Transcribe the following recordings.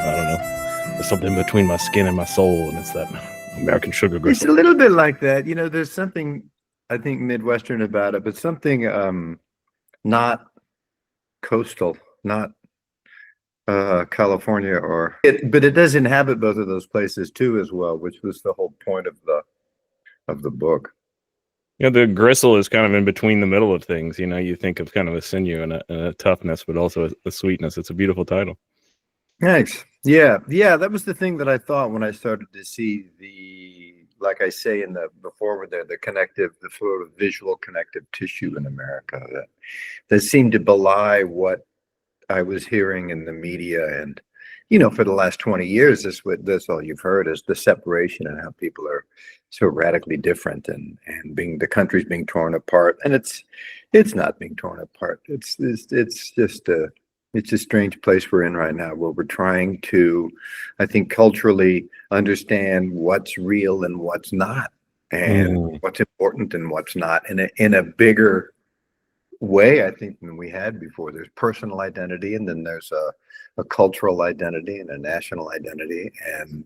I don't know, there's something between my skin and my soul, and it's that American sugar It's gristle. a little bit like that. There's something, I think, Midwestern about it, but something not coastal, not California but it does inhabit both of those places too as well, which was the whole point of the book. Yeah, the gristle is kind of in between the middle of things. You think of kind of a sinew and a toughness, but also a sweetness. It's a beautiful title. Thanks. Yeah, that was the thing that I thought when I started to see like I say in the before there, the sort of visual connective tissue in America that seemed to belie I was hearing in the media, and for the last 20 years, this all you've heard is the separation and how people are so radically different, and the country's being torn apart, and it's not being torn apart. It's just a strange place we're in right now, where we're trying to, I think, culturally understand what's real and what's not, and what's important and what's not, in a bigger way, I think, than we had before. There's personal identity, and then there's a cultural identity and a national identity, and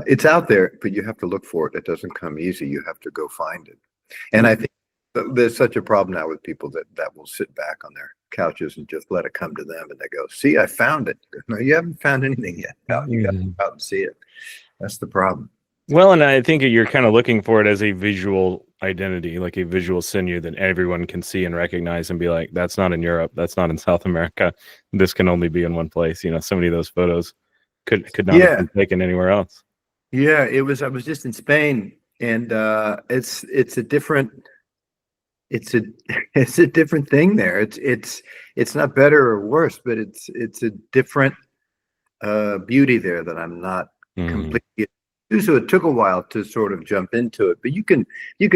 it's out there, but you have to look for it. It doesn't come easy. You have to go find it. And I think there's such a problem now with people that will sit back on their couches and just let it come to them, and they go, "See, I found it." No, you haven't found anything yet, pal. You got to go out and see it. That's the problem. Well, and I think you're kind of looking for it as a visual identity, like a visual sinew that everyone can see and recognize and be like, that's not in Europe, that's not in South America, this can only be in one place. So many of those photos could not have been taken anywhere else. Yeah, I was just in Spain, and it's a different thing there. It's not better or worse, but it's a different beauty there that I'm not completely. So it took a while to sort of jump into it, but you can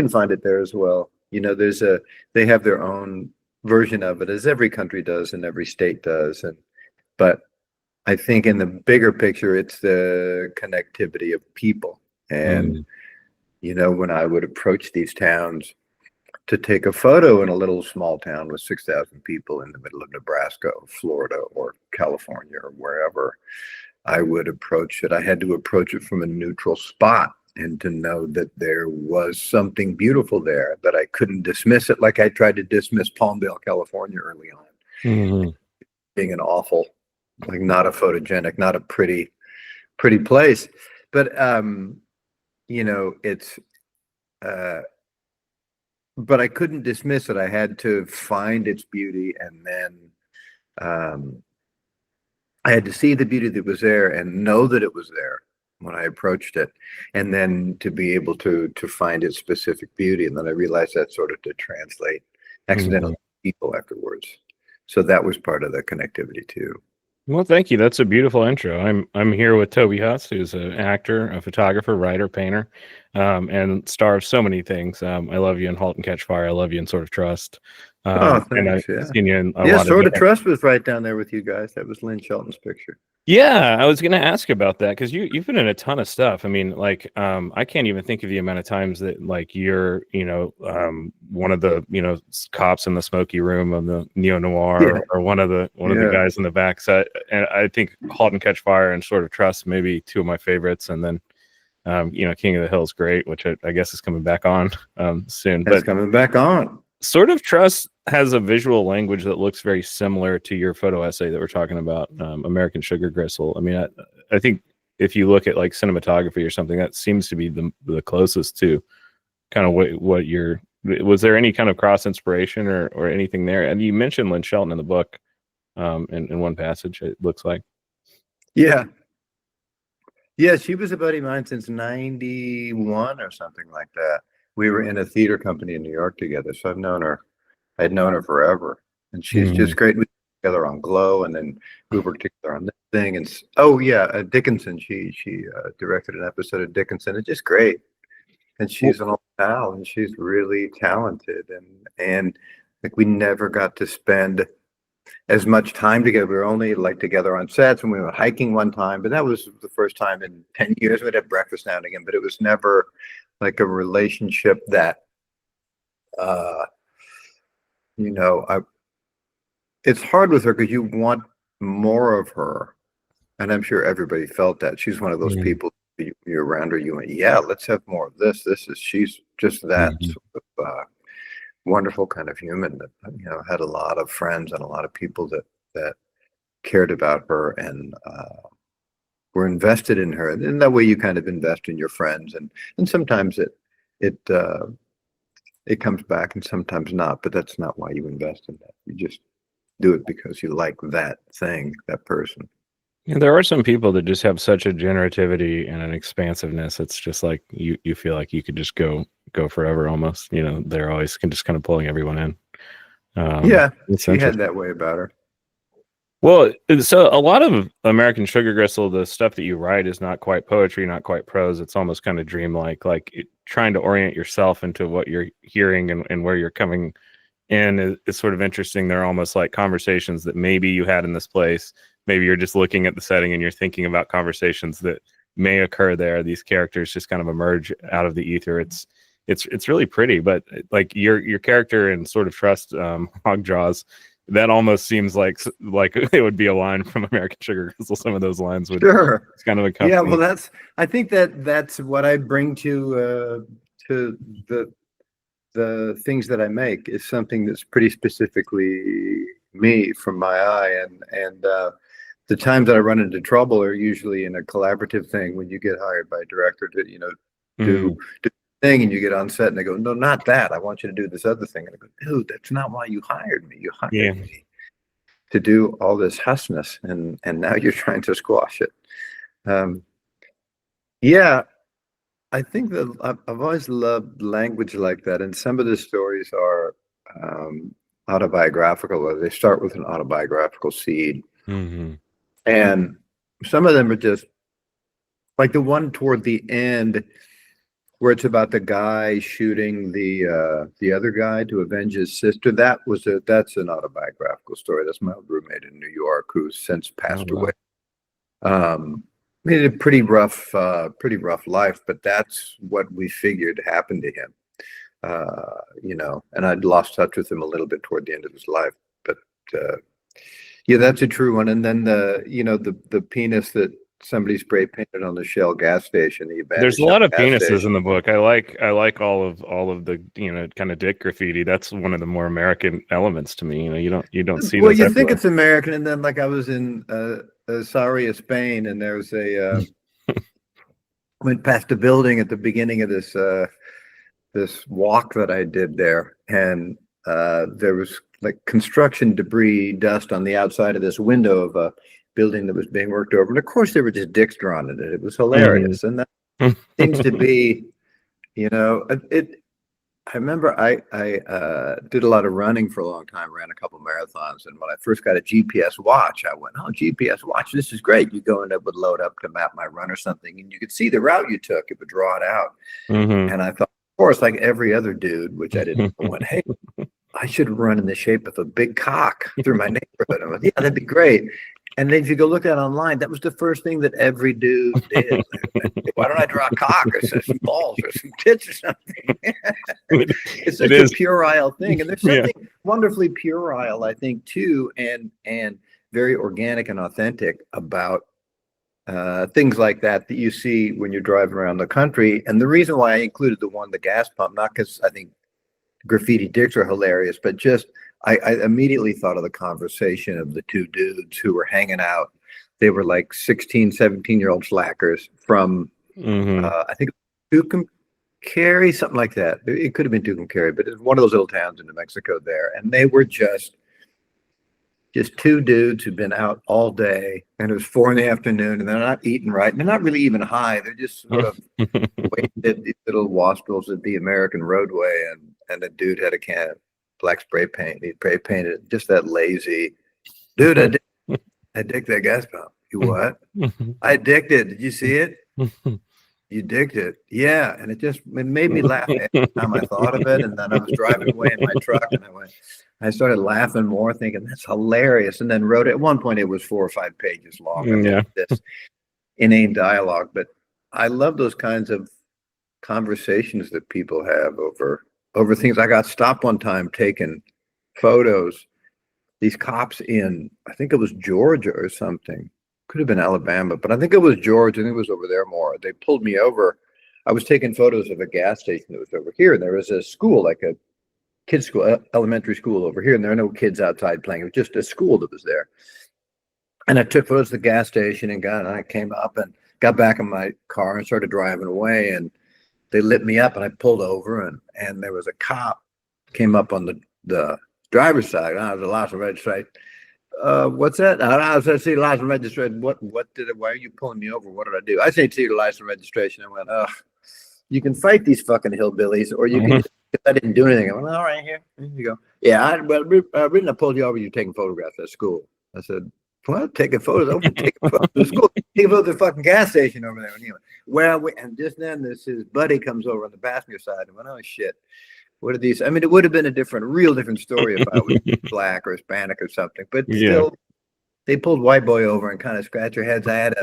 find it there as well. They have their own version of it, as every country does and every state does, but I think in the bigger picture, it's the connectivity of people. And when I would approach these towns to take a photo in a little small town with 6,000 people in the middle of Nebraska or Florida or California or wherever, I would approach it. I had to approach it from a neutral spot, and to know that there was something beautiful there, that I couldn't dismiss it like I tried to dismiss Palmdale, California early on, being an awful, like, not a photogenic, not a pretty place. But it's but I couldn't dismiss it. I had to find its beauty, and then I had to see the beauty that was there and know that it was there when I approached it, and then to be able to find its specific beauty. And then I realized that sort of to translate accidental people afterwards. So that was part of the connectivity too. Well, thank you. That's a beautiful intro. I'm here with Toby Huss, who's an actor, a photographer, writer, painter, and star of so many things. I love you in Halt and Catch Fire. I love you in Sort of Trust. Thanks. And I've seen you in a lot Sort of of Trust was right down there with you guys. That was Lynn Shelton's picture. Yeah, I was going to ask about that, because you've been in a ton of stuff. I mean, like, I can't even think of the amount of times that, like, you're, one of the, cops in the smoky room of the neo noir, or one of the guys in the back set. And I think Halt and Catch Fire and Sort of Trust, maybe two of my favorites. And then, King of the Hill is great, which I guess is coming back on soon. It's coming back on. Sort of Trust has a visual language that looks very similar to your photo essay that we're talking about, American Sugargristle. I mean, I think if you look at like cinematography or something, that seems to be the closest to kind of what you're. Was there any kind of cross inspiration or anything there? And you mentioned Lynn Shelton in the book, in one passage, it looks like. Yeah, she was a buddy of mine since '91 or something like that. We were in a theater company in New York together, so I'd known her forever, and she's just great. We worked together on Glow, and then we worked together on this thing. And Dickinson. She directed an episode of Dickinson. It's just great, and she's an old pal, and she's really talented. And like, we never got to spend as much time together. We were only like together on sets, and we went hiking one time, but that was the first time in 10 years. We'd have breakfast now and again, but it was never like a relationship that it's hard with her, because you want more of her, And I'm sure everybody felt that. She's one of those Mm. people, you're around her, you went, yeah, let's have more of this. She's just that Mhm. sort of wonderful kind of human that, had a lot of friends and a lot of people that cared about her and were invested in her. And that way you kind of invest in your friends. And sometimes it, it comes back and sometimes not, but that's not why you invest in that. You just do it because you like that thing, that person. Yeah, there are some people that just have such a generativity and an expansiveness. It's just like you feel like you could just go forever almost. They're always can just kind of pulling everyone in. Yeah, It's she had interesting. that way about her. Well, so a lot of American Sugargristle, the stuff that you write is not quite poetry, not quite prose. It's almost kind of dreamlike, like trying to orient yourself into what you're hearing and where you're coming in is sort of interesting. They're almost like conversations that maybe you had in this place. Maybe you're just looking at the setting and you're thinking about conversations that may occur there. These characters just kind of emerge out of the ether. It's really pretty, but like your character in sort of Trust, Hogjaws, that almost seems like it would be a line from American Sugar Crystal. Some of those lines would. Sure. It's kind of Yeah, accompany. well, I think that's what I bring to the things that I make is something that's pretty specifically me from my eye, and the times that I run into trouble are usually in a collaborative thing when you get hired by a director to do Mm, do the thing and you get on set and they go, no, not that, I want you to do this other thing, and I go, dude, that's not why you hired me. You yeah. hired me to do all this hussness, and now you're trying to squash it. um yeah, I think that I've always loved language like that, and some of the stories are um, autobiographical, or they start with an autobiographical seed, Hmm. and some of them are just like the one toward the end, where it's about the guy shooting the other guy to avenge his sister. That's an autobiographical story. That's my old roommate in New York, who's since Oh, passed away. wow. He had a pretty rough life, but that's what we figured happened to him. And I'd lost touch with him a little bit toward the end of his life. But uh, yeah, that's a true one. And then the penis that somebody spray painted on the Shell gas station, the There's abandoned a Shell lot of gas penises in station. the book. I like all of the kind of dick graffiti. That's one of the more American elements to me. You don't see Well, those you think everywhere. it's American, and then like I was in Sarria, Spain, and there was went past a building at the beginning of this walk that I did there, and there was like construction debris, dust on the outside of this window of a building that was being worked over, and of course there were just dicks drawn in it. It was Mhm. hilarious, and that seems to be, it. I remember I did a lot of running for a long time, ran a couple marathons, and when I first got a GPS watch, I went, "Oh, GPS watch, this is great." You go and it would load up to map my run or something, and you could see the route you took. It would draw it out. Mhm. And I thought, of course, like every other dude, which I didn't know, went, hey, I should run in the shape of a big cock through my neighborhood. I went, yeah, that'd be great. And then if you go look at it online, that was the first thing that every dude did. Why don't I draw a cock or some balls or some tits or something? It's It such a is. puerile thing. And there's Yeah. something wonderfully puerile, I think, too, and very organic and authentic about things like that you see when you're driving around the country. And the reason why I included the gas pump, not because I think graffiti dicks are hilarious, but just I immediately thought of the conversation of the two dudes who were hanging out. They were like 16, 17-year-old slackers from, Hmm. I think, Tucumcari, something like that. It could have been Tucumcari, but it's one of those little towns in New Mexico there. And they were just two dudes who've been out all day, and it was 4 in the afternoon, and they're not eating right, and they're not really even high. They're just sort of waiting at these little wastrels at the American roadway, and the dude had a can of black spray paint. He spray painted just that lazy dude. I dick that gas pump. You what? I dicked it. Did you see it? You dicked it. Yeah, and it made me laugh every time I thought of it. And then I was driving away in my truck, and I started laughing more, thinking that's hilarious. And then wrote it. At one point, it was 4 or 5 pages long of Yeah. this inane dialogue. But I love those kinds of conversations that people have over things. I got stopped one time taking photos. These cops in, I think it was Georgia or something, could have been Alabama, but I think it was Georgia. I think it was over there more. They pulled me over. I was taking photos of a gas station that was over here. And there was a school, like a kids school, elementary school over here. And there are no kids outside playing. It was just a school that was there. And I took photos of the gas station and I came up and got back in my car and started driving away. And they lit me up and I pulled over and there was a cop came up on the driver's side. I was a license registration. What's that? I said, see the license registration. Why are you pulling me over? What did I do? I say, see the license registration. I went, you can fight these fucking hillbillies or you can, I didn't do anything. I went, all right, here you go. Yeah, I pulled you over. You're taking photographs at school. I said, well, taking photos over, taking photos at school, taking photos at the fucking gas station over there. Anyway, and just then his buddy comes over on the passenger side and went, oh shit. What are these? I mean, it would have been real different story if I was black or Hispanic or something, but still, they pulled white boy over and kind of scratched their heads. I had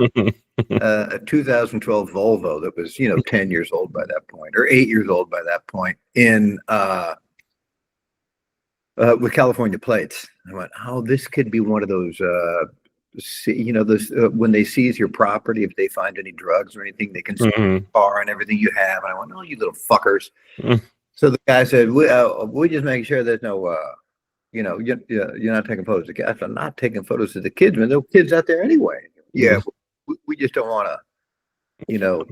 a 2012 Volvo that was, 10 years old by that point, or 8 years old by that point, in with California plates. I went, oh, this could be one of those. Those when they seize your property, if they find any drugs or anything, they can seize your car and everything you have. And I went, oh, you little fuckers. So the guy said, we just make sure there's no, you're not taking photos of the kids. I'm not taking photos of the kids, man. There are kids out there anyway. Yeah, we just don't want to,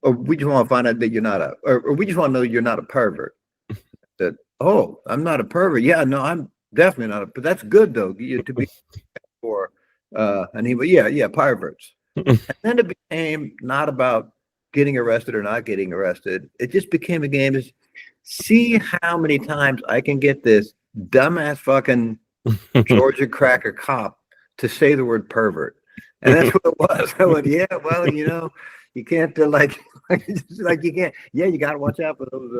or we just want to find out that you're not or we just want to know you're not a pervert. I said, oh, I'm not a pervert. Yeah, no, I'm definitely not. But that's good though, to be for. And he went, yeah, perverts. And then it became not about getting arrested or not getting arrested. It just became a game. Is see how many times I can get this dumbass fucking Georgia cracker cop to say the word pervert, and that's what it was. I went, yeah, well, you can't like you can't. Yeah, you got to watch out for those.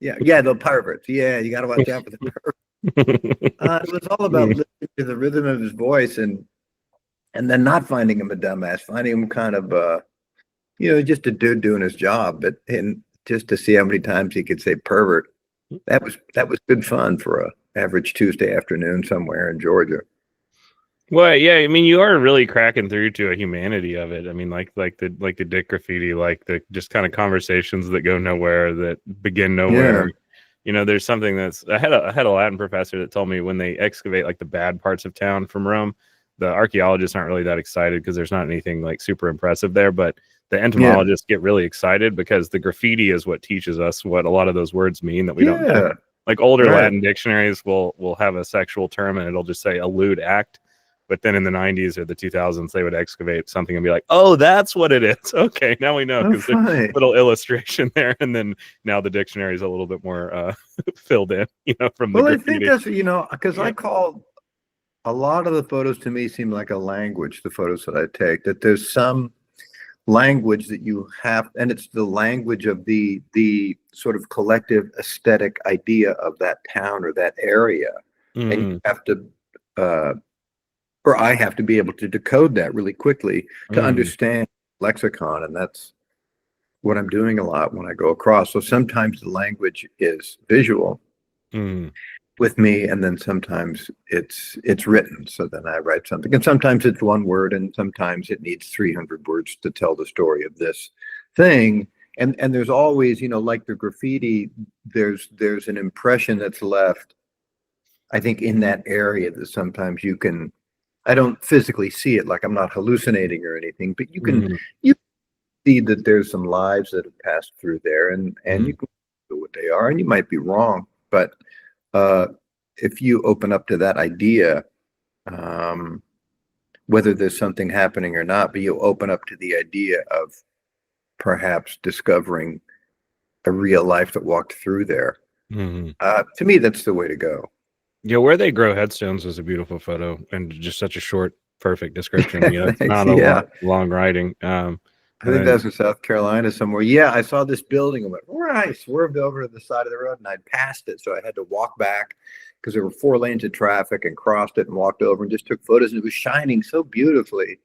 The perverts. Yeah, you got to watch out for the perverts. It was all about listening to the rhythm of his voice and then not finding him a dumbass, finding him kind of just a dude doing his job, and just to see how many times he could say pervert, that was good fun for a average Tuesday afternoon somewhere in Georgia. Well, yeah, I mean, you are really cracking through to a humanity of it. I mean, like the dick graffiti, like the just kind of conversations that go nowhere, that begin nowhere. Yeah. There's something I had a Latin professor that told me when they excavate like the bad parts of town from Rome, the archaeologists aren't really that excited because there's not anything like super impressive there, but the entomologists get really excited because the graffiti is what teaches us what a lot of those words mean that we don't know. Like older Latin dictionaries will have a sexual term and it'll just say a lewd act. But then in the 90s or the 2000s, they would excavate something and be like, oh, that's what it is. Okay, now we know because there's a little illustration there. And then now the dictionary is a little bit more filled in, from the graffiti. I think that's, because I call a lot of the photos to me seem like a language, the photos that I take, that there's some language that you have, and it's the language of the sort of collective aesthetic idea of that town or that area. And you have to or I have to be able to decode that really quickly to understand lexicon, and that's what I'm doing a lot when I go across. So sometimes the language is visual with me, and then sometimes it's written. So then I write something, and sometimes it's one word, and sometimes it needs 300 words to tell the story of this thing. And there's always, like the graffiti, there's an impression that's left, I think, in that area that sometimes you can. I don't physically see it, like I'm not hallucinating or anything, but you can see that there's some lives that have passed through there, and you can know what they are, and you might be wrong, but if you open up to that idea, whether there's something happening or not, but you open up to the idea of perhaps discovering a real life that walked through there. To me, that's the way to go. Yeah, where they grow headstones is a beautiful photo and just such a short, perfect description. It's not a long writing. I think that's in South Carolina somewhere. Yeah, I saw this building and went, I swerved over to the side of the road and I'd passed it. So I had to walk back because there were 4 lanes of traffic and crossed it and walked over and just took photos. And it was shining so beautifully.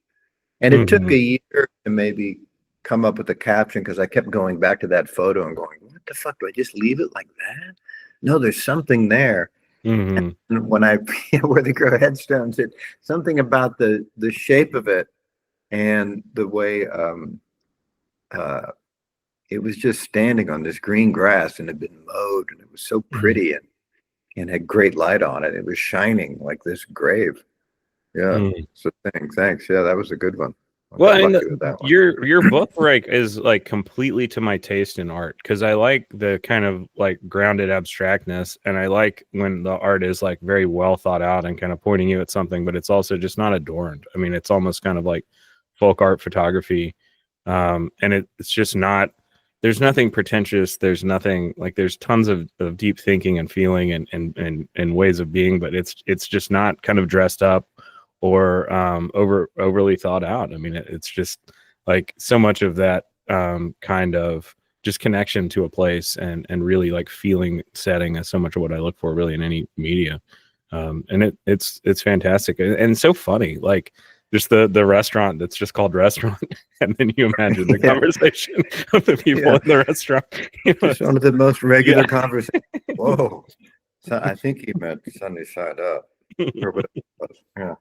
And it took a year to maybe come up with a caption because I kept going back to that photo and going, what the fuck? Do I just leave it like that? No, there's something there. Hmm. And when I where they grow headstones, it something about the shape of it and the way uh, it was just standing on this green grass and had been mowed, and it was so pretty and had great light on it. It was shining like this grave. Yeah. Mm. So thanks. Yeah, that was a good one. I Well, got and lucky with that one. your book like is like completely to my taste in art, because I like the kind of like grounded abstractness, and I like when the art is like very well thought out and kind of pointing you at something, but it's also just not adorned. I mean, it's almost kind of like folk art photography, and it's just not. There's nothing pretentious. There's nothing like. There's tons of deep thinking and feeling and ways of being, but it's just not kind of dressed up or overly thought out. I mean, it's just like so much of that kind of just connection to a place and really like feeling setting is so much of what I look for really in any media. And it's fantastic and so funny. Like just the restaurant that's just called restaurant, and then you imagine the conversation of the people in the restaurant. Just one of the most regular conversations. Whoa. So I think he meant sunny side up. Or whatever it was. Yeah.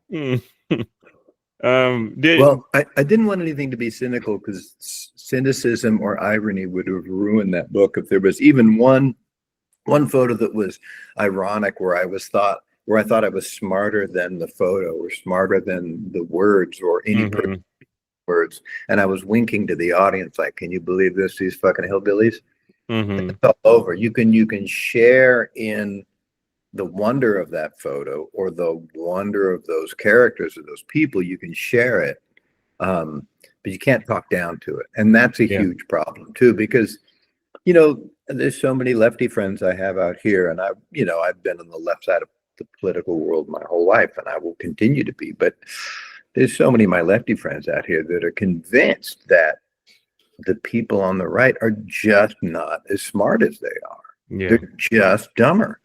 Well, I didn't want anything to be cynical, because cynicism or irony would have ruined that book if there was even one photo that was ironic, where I thought I was smarter than the photo or smarter than the words or any words, and I was winking to the audience like, "Can you believe this? These fucking hillbillies!" It's all over. You can share in the wonder of that photo or the wonder of those characters or those people. You can share it, but you can't talk down to it, and that's a huge problem too, because there's so many lefty friends I have out here, and I've been on the left side of the political world my whole life, and I will continue to be. But there's so many of my lefty friends out here that are convinced that the people on the right are just not as smart as they are. Yeah. They're just dumber.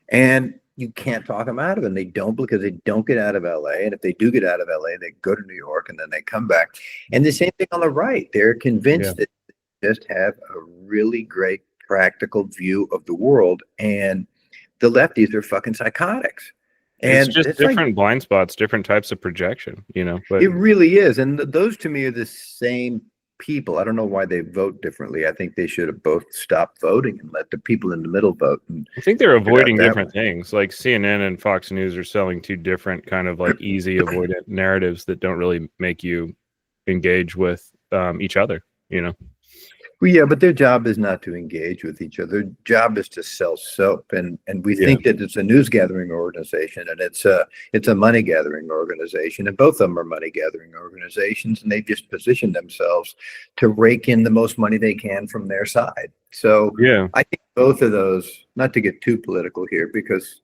And you can't talk them out of it. They don't, because they don't get out of LA. And if they do get out of LA, they go to New York and then they come back. And the same thing on the right. They're convinced that they just have a really great practical view of the world. And the lefties are fucking psychotics. And it's just different blind spots, different types of projection, but it really is. And those to me are the same people. I don't know why they vote differently. I think they should have both stopped voting and let the people in the middle vote. And I think they're avoiding different things. Like CNN and Fox News are selling two different kind of like easy avoidant narratives that don't really make you engage with each other, Well, yeah, but their job is not to engage with each other. Their job is to sell soap, and we think that it's a news gathering organization, and it's a money gathering organization, and both of them are money gathering organizations, and they just position themselves to rake in the most money they can from their side. So I think both of those, not to get too political here, because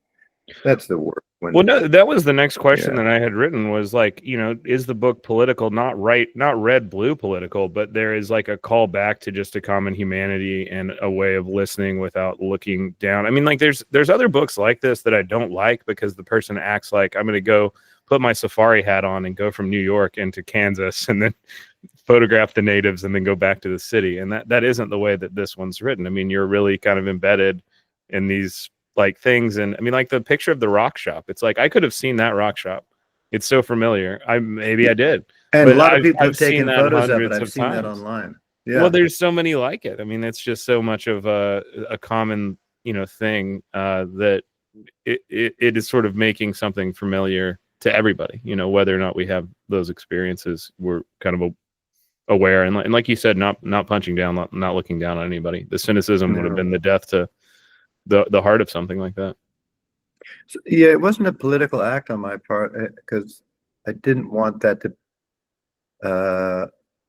that's the word. Well, no, that was the next question that I had written was like, is the book political? Not red, blue political, but there is like a call back to just a common humanity and a way of listening without looking down. I mean, like there's other books like this that I don't like because the person acts like I'm going to go put my safari hat on and go from New York into Kansas and then photograph the natives and then go back to the city. And that isn't the way that this one's written. I mean, you're really kind of embedded in these like things. And I mean, like the picture of the rock shop, it's like I could have seen that rock shop. It's so familiar. Maybe I did. And but a lot of people have taken photos of it. I've seen that online. Yeah. Well, there's so many like it. I mean, it's just so much of a common, thing that it is sort of making something familiar to everybody, whether or not we have those experiences, we're kind of aware. And like you said, not punching down, not looking down on anybody. The cynicism would have been the death to the heart of something like that. So, yeah, it wasn't a political act on my part, because I didn't want that to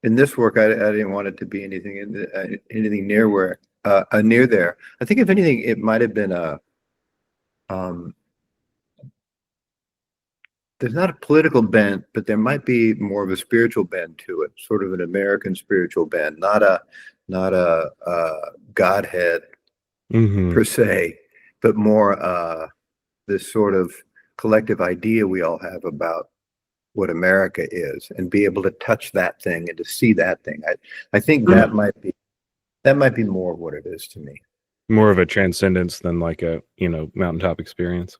in this work. I didn't want it to be anything anything near there. I think if anything, it might have been there's not a political bent, but there might be more of a spiritual bent to it, sort of an American spiritual bent, not a Godhead per se, but more this sort of collective idea we all have about what America is, and be able to touch that thing and to see that thing. I think that might be more of what it is to me. More of a transcendence than like a, mountaintop experience.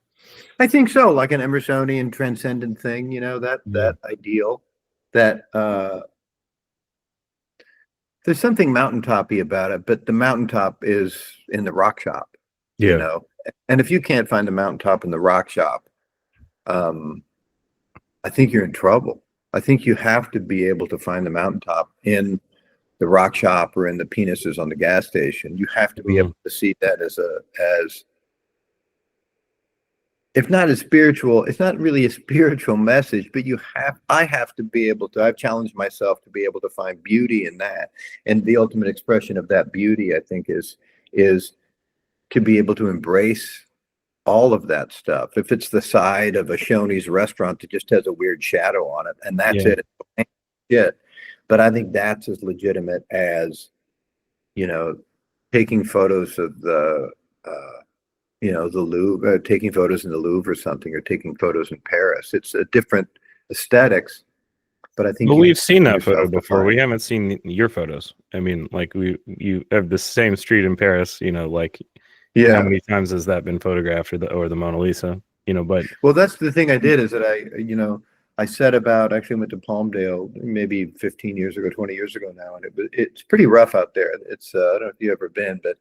I think so, like an Emersonian transcendent thing, that ideal that there's something mountaintopy about it, but the mountaintop is in the rock shop, Yeah. And if you can't find the mountaintop in the rock shop, I think you're in trouble. I think you have to be able to find the mountaintop in the rock shop or in the penises on the gas station. You have to be able to see that as if not as spiritual, it's not really a spiritual message, but I have to be able to, I've challenged myself to be able to find beauty in that. And the ultimate expression of that beauty, I think, is to be able to embrace all of that stuff. If it's the side of a Shoney's restaurant that just has a weird shadow on it, and that's it. Yeah. But I think that's as legitimate as, taking photos of the Louvre, taking photos in the Louvre or something, or taking photos in Paris. It's a different aesthetics, but I think we've seen that photo before. We haven't seen your photos. I mean, like you have the same street in Paris, how many times has that been photographed, or the Mona Lisa, but. Well, that's the thing I did is that I set about, actually went to Palmdale maybe 15 years ago, 20 years ago now. And it's pretty rough out there. It's, I don't know if you've ever been, but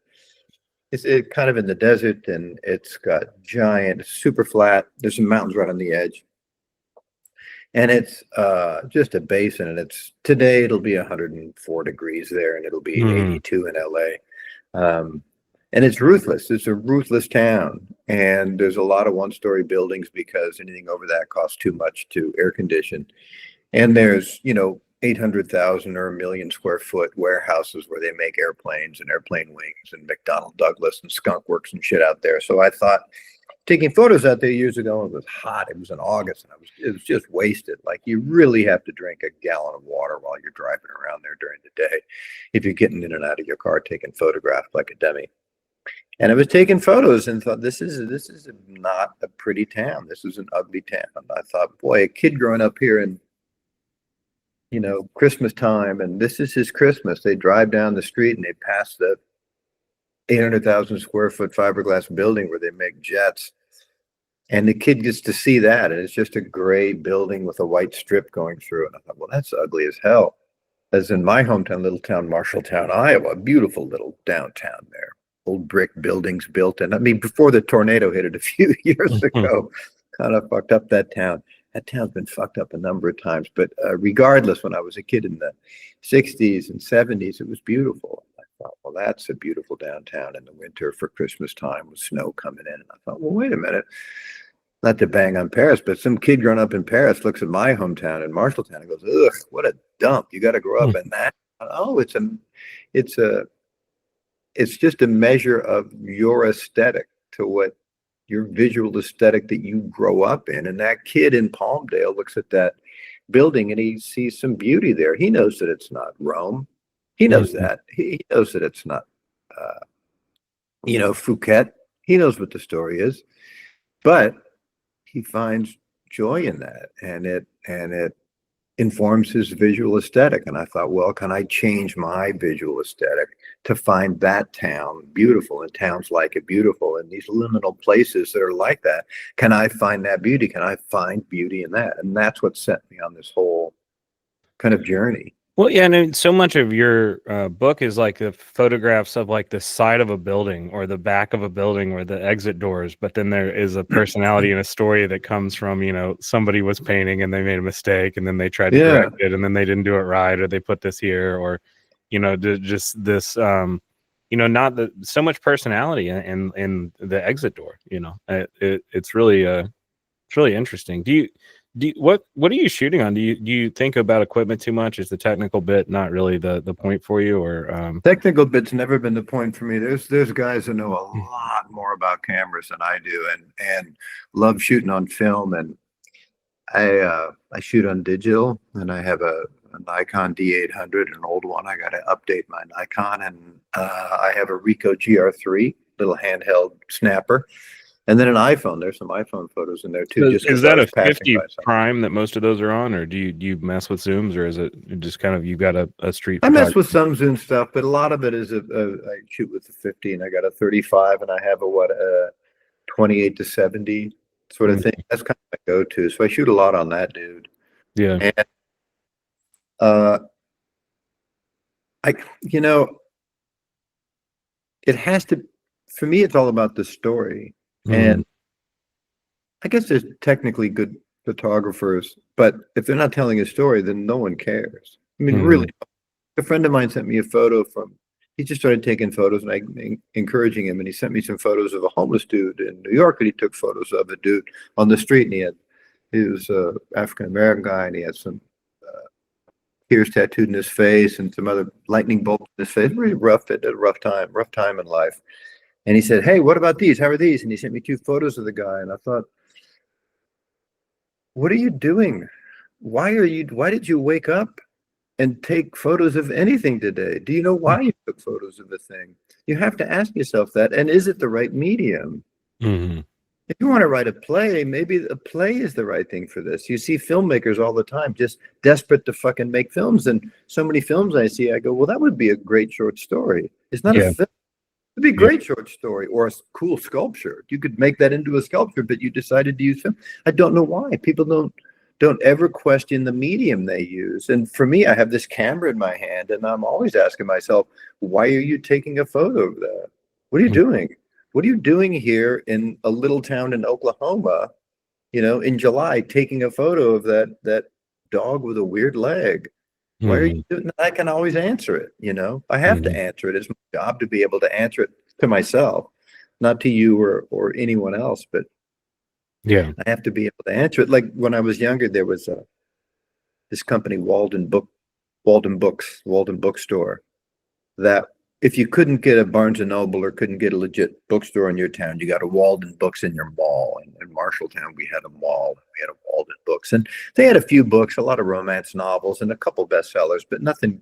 it's kind of in the desert, and it's got giant, super flat. There's some mountains right on the edge, and it's just a basin. And today it'll be 104 degrees there, and it'll be 82 in LA. And it's ruthless. It's a ruthless town, and there's a lot of one-story buildings because anything over that costs too much to air condition. And there's 800,000 or 1 million square foot warehouses where they make airplanes and airplane wings and McDonnell Douglas and Skunk Works and shit out there. So I thought, taking photos out there years ago, it was hot. It was in August, and it was just wasted. Like, you really have to drink a gallon of water while you're driving around there during the day if you're getting in and out of your car taking photographs like a dummy. And I was taking photos and thought, this is not a pretty town. This is an ugly town. I thought, boy, a kid growing up here in Christmas time, and this is his Christmas. They drive down the street and they pass the 800,000 square foot fiberglass building where they make jets. And the kid gets to see that. And it's just a gray building with a white strip going through it. And I thought, well, that's ugly as hell. As in my hometown, little town, Marshalltown, Iowa, beautiful little downtown there. Old brick buildings built in. I mean, before the tornado hit it a few years ago, kind of fucked up that town. That town's been fucked up a number of times, but regardless, when I was a kid in the 60s and 70s, it was beautiful. I thought, well, that's a beautiful downtown in the winter for Christmas time with snow coming in. And I thought, well, wait a minute, not to bang on Paris, but some kid growing up in Paris looks at my hometown in Marshalltown and goes, ugh, what a dump. You got to grow up in that. Oh, it's just a measure of your aesthetic to what your visual aesthetic that you grow up in. And that kid in Palmdale looks at that building and he sees some beauty there. He knows that it's not Rome. He knows that. He knows that it's not, Phuket. He knows what the story is, but he finds joy in that, and it informs his visual aesthetic. And I thought, well, can I change my visual aesthetic to find that town beautiful and towns like it beautiful and these liminal places that are like that? Can I find that beauty? Can I find beauty in that? And that's what set me on this whole kind of journey. Well, yeah, and so much of your book is like the photographs of like the side of a building or the back of a building or the exit doors. But then there is a personality and a story that comes from, somebody was painting and they made a mistake and then they tried to correct it and then they didn't do it right, or they put this here, or, just this, not so much personality in the exit door. It's really interesting. What are you shooting on? Do you think about equipment too much? Is the technical bit not really the point for you, or Technical bit's never been the point for me. There's guys that know a lot more about cameras than I do, and love shooting on film. And I shoot on digital, and I have a Nikon D800, an old one. I got to update my Nikon, and I have a Ricoh GR3, little handheld snapper. And then an iPhone. There's some iPhone photos in there too. Just Is 'cause I that a was passing 50 by something. prime that most of those are on, or do you mess with zooms, or is it just kind of you got a street I mess photography? with some Zoom stuff, but a lot of it is I shoot with the 50, and I got a 35, and I have a 28 to 70 sort of thing. That's kind of my go-to. So I shoot a lot on that, dude. Yeah. And uh, I, you know, it has to. For me, it's all about the story, and I guess there's technically good photographers, but if they're not telling a story, then no one cares. I mean, really. A friend of mine sent me a photo from, he just started taking photos and I encouraging him. And he sent me some photos of a homeless dude in New York that he took photos of, a dude on the street. And he was a African-American guy, and he had some tears tattooed in his face and some other lightning bolts in his face. Really rough, had a rough time in life. And he said, "Hey, what about these? How are these?" And he sent me 2 photos of the guy. And I thought, what are you doing? Why did you wake up and take photos of anything today? Do you know why you took photos of a thing? You have to ask yourself that. And is it the right medium? If you want to write a play, maybe a play is the right thing for this. You see filmmakers all the time just desperate to fucking make films. And so many films I see, I go, well, that would be a great short story. It's not a film. It'd be a great short story or a cool sculpture. You could make that into a sculpture, but you decided to use film. I don't know why. People don't ever question the medium they use. And for me, I have this camera in my hand, and I'm always asking myself, why are you taking a photo of that? What are you doing? What are you doing here in a little town in Oklahoma, in July, taking a photo of that dog with a weird leg? Why are you doing that? I can always answer it, I have to answer it. It's my job to be able to answer it to myself, not to you or anyone else, but Yeah. I have to be able to answer it. Like when I was younger, there was this company, Walden Bookstore, that if you couldn't get a Barnes and Noble or couldn't get a legit bookstore in your town, you got a Walden Books in your mall. And in Marshalltown, we had a mall. We had a Walden Books, and they had a few books, a lot of romance novels, and a couple bestsellers, but nothing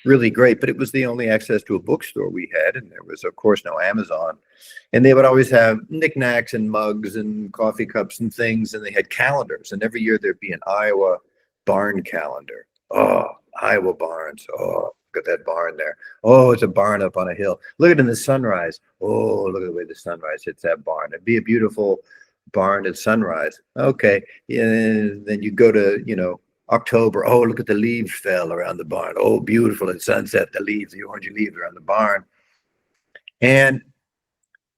really great. But it was the only access to a bookstore we had, and there was, of course, no Amazon. And they would always have knickknacks and mugs and coffee cups and things, and they had calendars. And every year there'd be an Iowa barn calendar. Oh, Iowa barns. Oh, look at that barn there. Oh, it's a barn up on a hill. Look at it in the sunrise. Oh, look at the way the sunrise hits that barn. It'd be a beautiful barn at sunrise. Okay. And then you go to, October. Oh, look at the leaves fell around the barn. Oh, beautiful at sunset, the orange leaves around the barn. And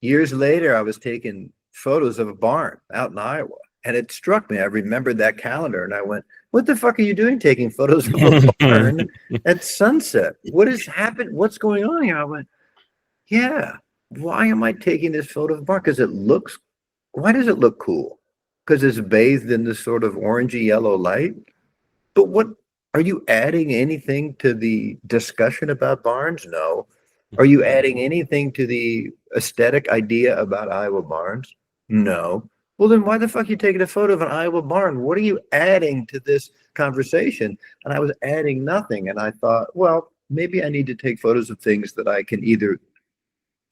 years later, I was taking photos of a barn out in Iowa, and it struck me. I remembered that calendar, and I went, what the fuck are you doing taking photos of a barn at sunset? What has happened? What's going on here? I went, yeah, why am I taking this photo of a barn? Why does it look cool? Because it's bathed in this sort of orangey yellow light? But what, are you adding anything to the discussion about barns? No. Are you adding anything to the aesthetic idea about Iowa barns? No. Well, then why the fuck are you taking a photo of an Iowa barn? What are you adding to this conversation? And I was adding nothing. And I thought, well, maybe I need to take photos of things that I can either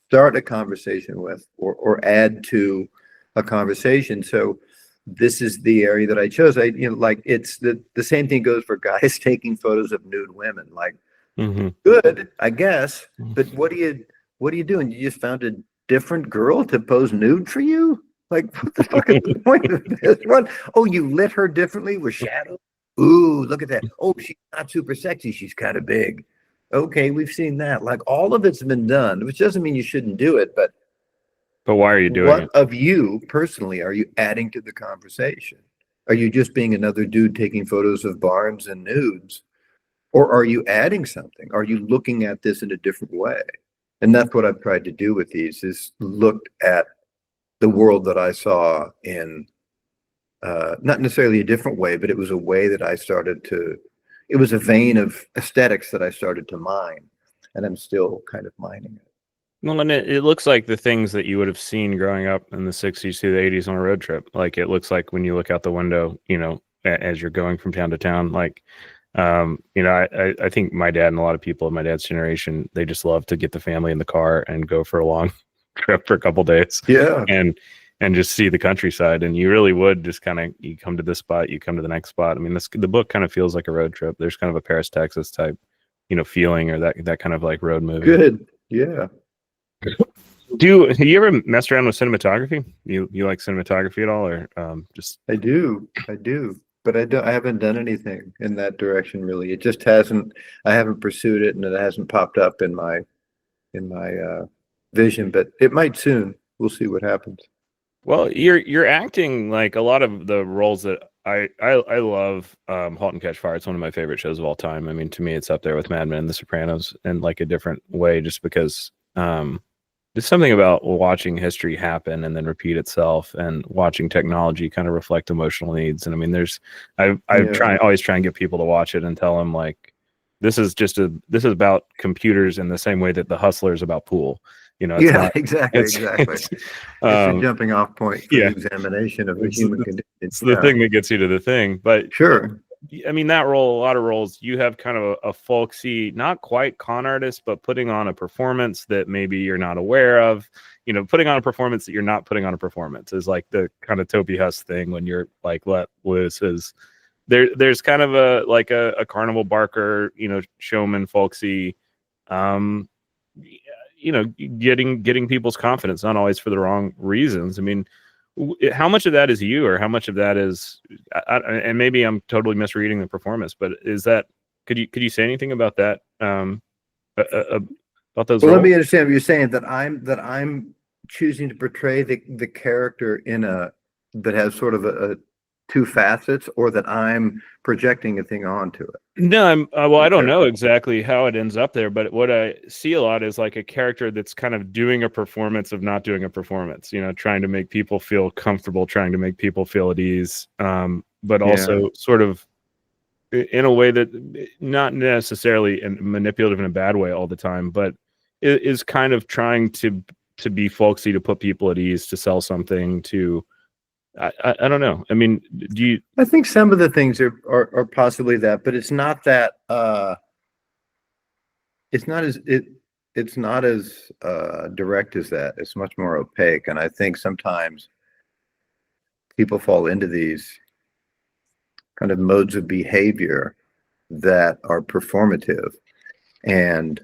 start a conversation with or add to a conversation. So this is the area that I chose. It's the same thing goes for guys taking photos of nude women. Like, good, I guess, but what are you doing? You just found a different girl to pose nude for you? Like, what the fuck is the point of this one? Oh, you lit her differently with shadow? Ooh, look at that. Oh, she's not super sexy. She's kind of big. Okay, we've seen that. Like, all of it's been done, which doesn't mean you shouldn't do it, but why are you doing what it? of you personally are you adding to the conversation? Are you just being another dude taking photos of barns and nudes? Or are you adding something? Are you looking at this in a different way? And that's what I've tried to do with these, is look at the world that I saw in not necessarily a different way, but it was a way that it was a vein of aesthetics that I started to mine, and I'm still kind of mining it. Well, and it looks like the things that you would have seen growing up in the 60s to the 80s on a road trip. Like, it looks like when you look out the window, as you're going from town to town, like, I think my dad and a lot of people of my dad's generation, they just love to get the family in the car and go for a long trip for a couple days. Yeah. And and just see the countryside. And you really would just kind of, you come to this spot, you come to the next spot. I mean, the book kind of feels like a road trip. There's kind of a Paris, Texas type, feeling, or that kind of like road movie. Good. Yeah. Do you ever mess around with cinematography? You like cinematography at all, or just? I do, but I haven't done anything in that direction really. It just hasn't. I haven't pursued it, and it hasn't popped up in my vision. But it might soon. We'll see what happens. Well, you're acting like a lot of the roles that I love. Halt and Catch Fire. It's one of my favorite shows of all time. I mean, to me, it's up there with Mad Men and The Sopranos in like a different way, just because there's something about watching history happen and then repeat itself, and watching technology kind of reflect emotional needs. And I mean, always try and get people to watch it and tell them like, this is about computers in the same way that The Hustler is about pool. Exactly. It's a jumping off point for the examination of the human condition. It's the thing that gets you to the thing. But sure. I mean, that role, a lot of roles, you have kind of a folksy, not quite con artist, but putting on a performance that maybe you're not aware of. Putting on a performance that you're not putting on a performance is like the kind of Toby Huss thing when you're like let loose. Is there's kind of a carnival barker, showman, folksy, getting people's confidence, not always for the wrong reasons. I mean, how much of that is you, or how much of that is, and maybe I'm totally misreading the performance, but is that, could you say anything about that? About those roles? Let me understand what you're saying, that I'm choosing to portray the character that has sort of a two facets, or that I'm projecting a thing onto it. No, I don't know exactly how it ends up there, but what I see a lot is like a character that's kind of doing a performance of not doing a performance, trying to make people feel comfortable, trying to make people feel at ease, but also sort of in a way that not necessarily manipulative in a bad way all the time, but is kind of trying to be folksy, to put people at ease, to sell something, to I don't know. I mean, I think some of the things are possibly that, but it's not that. It's not as direct as that. It's much more opaque, and I think sometimes people fall into these kind of modes of behavior that are performative, and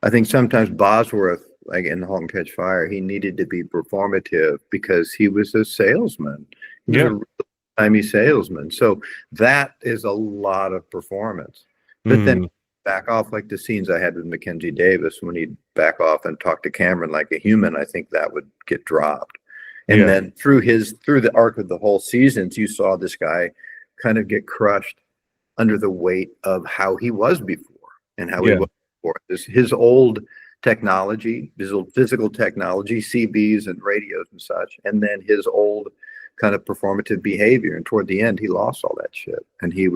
I think sometimes Bosworth, like in Halt and Catch Fire, he needed to be performative because he was a salesman. He was a real-timey salesman. So that is a lot of performance. But then back off, like the scenes I had with Mackenzie Davis, when he'd back off and talk to Cameron like a human, I think that would get dropped. And then through the arc of the whole seasons, you saw this guy kind of get crushed under the weight of how he was before and how he was before. His old technology, physical technology, CBs and radios and such, and then his old kind of performative behavior. And toward the end, he lost all that shit, and he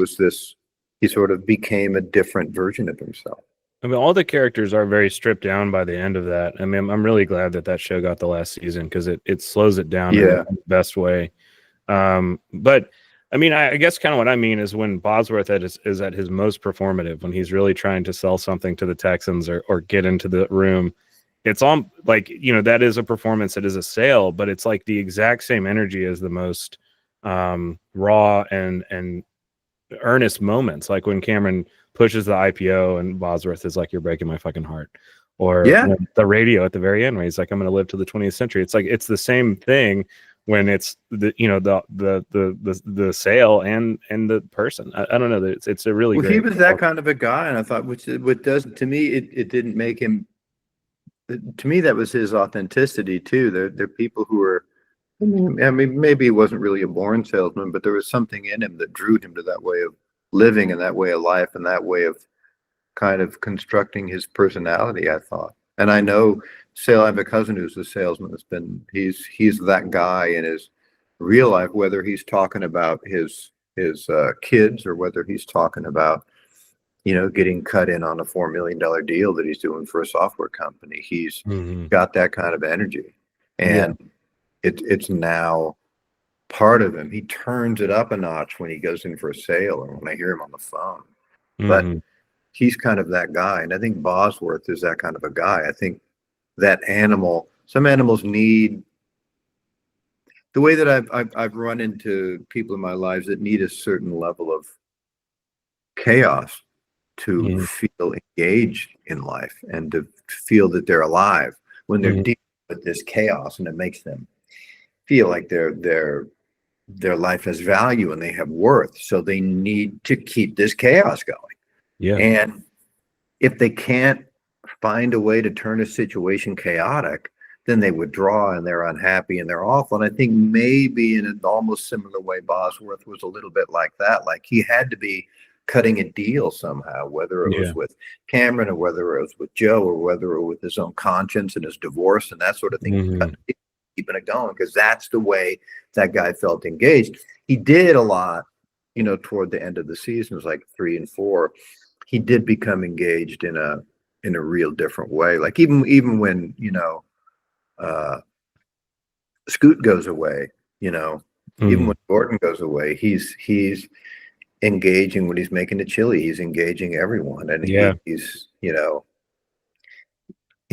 sort of became a different version of himself. I mean, all the characters are very stripped down by the end of that. I mean, I'm really glad that show got the last season, because it slows it down in the best way. But I mean, I guess kind of what I mean is when Bosworth is at his most performative, when he's really trying to sell something to the Texans or get into the room, it's all like, that is a performance, that is a sale, but it's like the exact same energy as the most raw and earnest moments. Like when Cameron pushes the IPO and Bosworth is like, "You're breaking my fucking heart." Or the radio at the very end where he's like, "I'm going to live to the 20th century." It's like, it's the same thing when it's the sale and the person. I don't know, that it's a really great. He was that kind of a guy, and I thought, what does to me, it didn't make him. To me, that was his authenticity too. They're people who are. I mean, maybe he wasn't really a born salesman, but there was something in him that drew him to that way of living and that way of life and that way of kind of constructing his personality, I thought. And I know, I have a cousin who's a salesman. He's that guy in his real life, whether he's talking about his kids or whether he's talking about, getting cut in on a $4 million deal that he's doing for a software company. He's got that kind of energy, and it's now part of him. He turns it up a notch when he goes in for a sale or when I hear him on the phone. But he's kind of that guy. And I think Bosworth is that kind of a guy. I think that some animals need the way that I've run into people in my lives that need a certain level of chaos to Mm-hmm. feel engaged in life and to feel that they're alive when they're dealing with this chaos, and it makes them feel like their life has value and they have worth. So they need to keep this chaos going. Yeah. And if they can't find a way to turn a situation chaotic, then they withdraw and they're unhappy and they're awful. And I think maybe in an almost similar way, Bosworth was a little bit like that. Like he had to be cutting a deal somehow, whether it was with Cameron or whether it was with Joe or whether it was with his own conscience and his divorce and that sort of thing. Mm-hmm. Keeping it going because that's the way that guy felt engaged. He did a lot, toward the end of the season, it was like 3 and 4. He did become engaged in a real different way. Like even when Scoot goes away, even when Gordon goes away, he's engaging when he's making the chili. He's engaging everyone, and he's the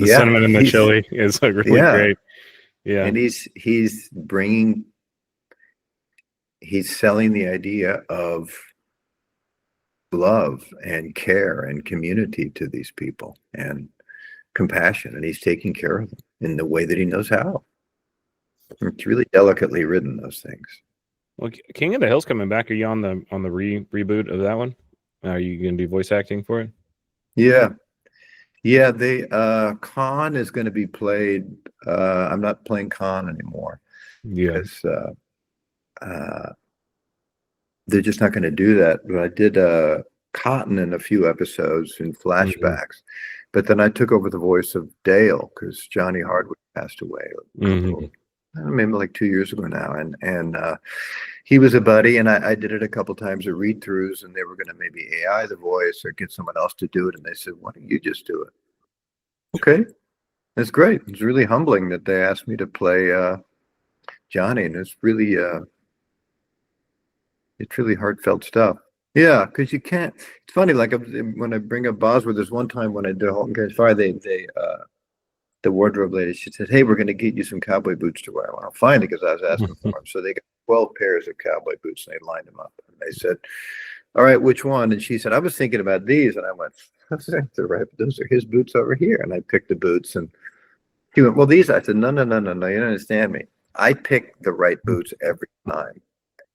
cinnamon in the chili is like really great. Yeah, and he's selling the idea of love and care and community to these people and compassion, and he's taking care of them in the way that he knows how. It's really delicately written, those things. Well, King of the Hill's coming back. Are you on the reboot of that one? Are you going to do voice acting for it? Yeah. They Kahn is going to be played. I'm not playing Kahn anymore. Yeah, because they're just not going to do that. But I did Cotton in a few episodes in flashbacks, but then I took over the voice of Dale because Johnny Hardwick passed away. Maybe like 2 years ago now, and he was a buddy, and I did it a couple times of read-throughs, and they were going to maybe AI the voice or get someone else to do it, and they said, "Why don't you just do it?" Okay, that's great. It's really humbling that they asked me to play Johnny, and it's really heartfelt stuff. Yeah, because you can't. It's funny, like when I bring up Bosworth, there's one time when I did Halt and Catch Fire, the wardrobe lady, she said, "Hey, we're going to get you some cowboy boots to wear." Well, fine, because I was asking for them. So they got 12 pairs of cowboy boots, and they lined them up. And they said, "All right, which one?" And she said, "I was thinking about these." And I went, "That's right, but those are his boots over here." And I picked the boots, and she went, "Well, these." I said, No, you don't understand me. I pick the right boots every time.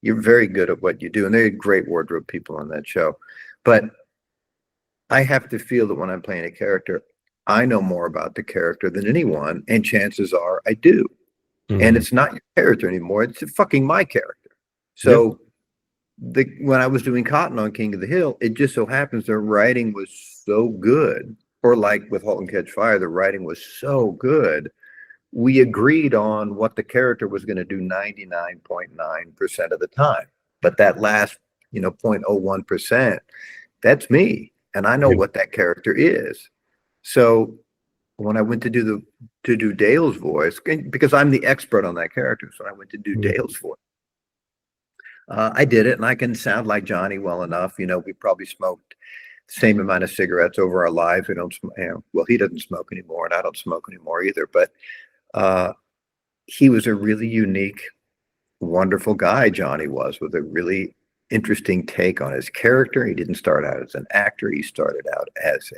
You're very good at what you do. And they had great wardrobe people on that show. But I have to feel that when I'm playing a character, I know more about the character than anyone, and chances are I do. And it's not your character anymore; it's fucking my character. So, when I was doing Cotton on King of the Hill, it just so happens their writing was so good, or like with Halt and Catch Fire, the writing was so good. We agreed on what the character was going to do 99.9% of the time, but that last 0.01%, that's me, and I know what that character is. So when I went to do Dale's voice, because I'm the expert on that character, so I went to do Dale's voice. I did it, and I can sound like Johnny well enough. We probably smoked the same amount of cigarettes over our lives. We don't, well, he doesn't smoke anymore, and I don't smoke anymore either. But he was a really unique, wonderful guy. Johnny was, with a really interesting take on his character. He didn't start out as an actor. He started out as